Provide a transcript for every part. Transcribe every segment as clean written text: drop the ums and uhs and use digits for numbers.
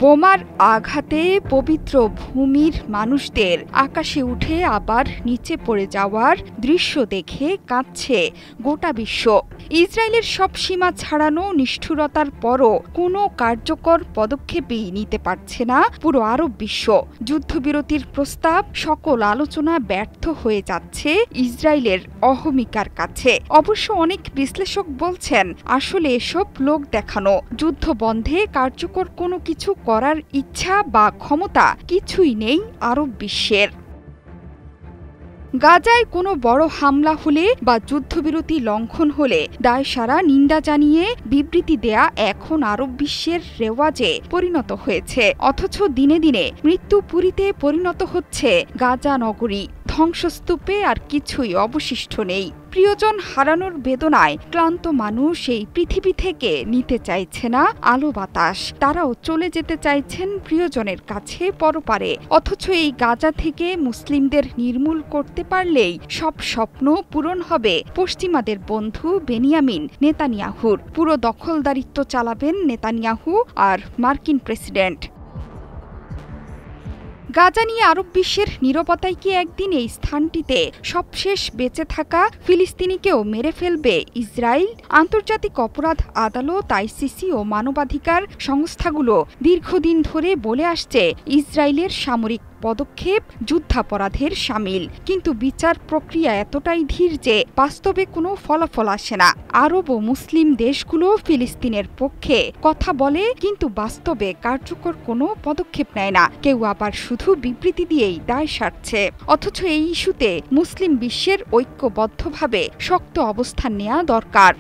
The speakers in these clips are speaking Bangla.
বোমার আঘাতে পবিত্র ভূমির মানুষদের আকাশে উঠে আবার নিচে পড়ে যাওয়ার দৃশ্য দেখে কাঁদছে গোটা বিশ্ব। ইসরায়েলের সব সীমা ছাড়ানো নিষ্ঠুরতার পরও কোনো কার্যকর পদক্ষেপই নিতে পারছে না পুরো আরব বিশ্ব। যুদ্ধবিরতির প্রস্তাব, সকল আলোচনা ব্যর্থ হয়ে যাচ্ছে ইসরায়েলের অহমিকার কাছে। অবশ্য অনেক বিশ্লেষক বলছেন, আসলে এসব লোক দেখানো। যুদ্ধ বন্ধে কার্যকর কোনো কিছু করার ইচ্ছা বা ক্ষমতা কিছুই নেই আরব বিশ্বের। গাজায় কোনো বড় হামলা হলে বা যুদ্ধবিরতি লঙ্ঘন হলে দায়সারা নিন্দা জানিয়ে বিবৃতি দেয়া এখন আরব বিশ্বের রেওয়াজে পরিণত হয়েছে। অথচ দিনে দিনে মৃত্যুপুরীতে পরিণত হচ্ছে গাজা নগরী। ধ্বংসস্তূপে আর কিছুই অবশিষ্ট নেই। প্রিয়জন হারানোর বেদনায় ক্লান্ত মানুষ এই পৃথিবী থেকে নিতে চাইছে না আলো বাতাস। তারাও চলে যেতে চাইছেন প্রিয়জনের কাছে পরপারে। অথচ এই গাজা থেকে মুসলিমদের নির্মূল করতে পারলেই সব স্বপ্ন পূরণ হবে পশ্চিমাদের বন্ধু বেনিয়ামিন নেতানিয়াহুর। পুরো দখলদারিত্ব চালাবেন নেতানিয়াহু আর মার্কিন প্রেসিডেন্ট। গাজা নিয়ে আরব বিশ্বের নীরবতায় কি একদিন এই স্থানটিতে সবশেষ বেঁচে থাকা ফিলিস্তিনিকেও মেরে ফেলবে ইসরায়েল? আন্তর্জাতিক অপরাধ আদালত, আইসিসি ও মানবাধিকার সংস্থাগুলো দীর্ঘদিন ধরে বলে আসছে ইসরায়েলের সামরিক পদক্ষেপ যুদ্ধাপরাধের শামিল। কিন্তু বিচার প্রক্রিয়া এতটাই ধীর যে বাস্তবে কোনো ফলাফল আসে না। আরব ও মুসলিম দেশগুলো ফিলিস্তিনের পক্ষে কথা বলে, কিন্তু বাস্তবে কার্যকর কোনো পদক্ষেপ নেয় না। কেউ আবার শুধু বিবৃতি দিয়েই দায় সারছে। অথচ এই ইস্যুতে মুসলিম বিশ্বের ঐক্যবদ্ধভাবে শক্ত অবস্থান নেওয়া দরকার।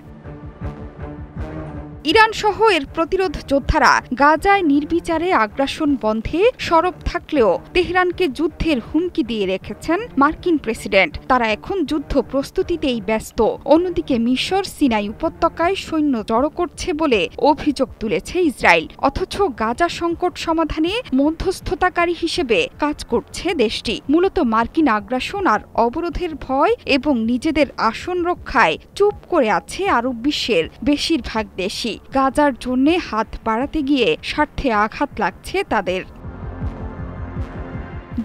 ইরান সহ এর প্রতিরোধ যোদ্ধারা গাজায় নির্বিচারে আগ্রাসন বন্ধে সরব থাকলেও তেহরানকে যুদ্ধের হুমকি দিয়ে রেখেছেন মার্কিন প্রেসিডেন্ট। তারা এখন যুদ্ধ প্রস্তুতিতেই ব্যস্ত। অন্যদিকে মিশর সিনাই উপত্যকায় সৈন্য জড়ো করছে বলে অভিযোগ তুলেছে ইসরায়েল। অথচ গাজা সংকট সমাধানে মধ্যস্থতাকারী হিসেবে কাজ করছে দেশটি। মূলত মার্কিন আগ্রাসন আর অবরোধের ভয় এবং নিজেদের আসন রক্ষায় চুপ করে আছে আরব বিশ্বের বেশিরভাগ দেশই। গাজার জন্য হাত বাড়াতে গিয়ে স্বার্থে আঘাত লাগছে তাদের।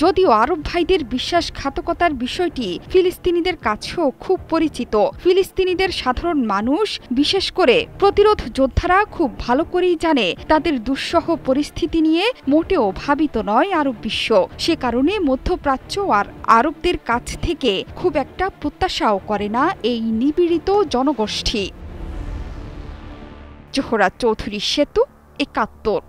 যদিও আরব ভাইদের বিশ্বাসঘাতকতার বিষয়টি ফিলিস্তিনিদের কাছেও খুব পরিচিত। ফিলিস্তিনিদের সাধারণ মানুষ, বিশেষ করে প্রতিরোধ যোদ্ধারা খুব ভালো করেই জানে তাদের দুঃসহ পরিস্থিতি নিয়ে মোটেও ভাবিত নয় আরব বিশ্ব। সে কারণে মধ্যপ্রাচ্য আর আরবদের কাছ থেকে খুব একটা প্রত্যাশাও করে না এই নিপীড়িত জনগোষ্ঠী। জোহরা চৌধুরী, সেতু, ৭১।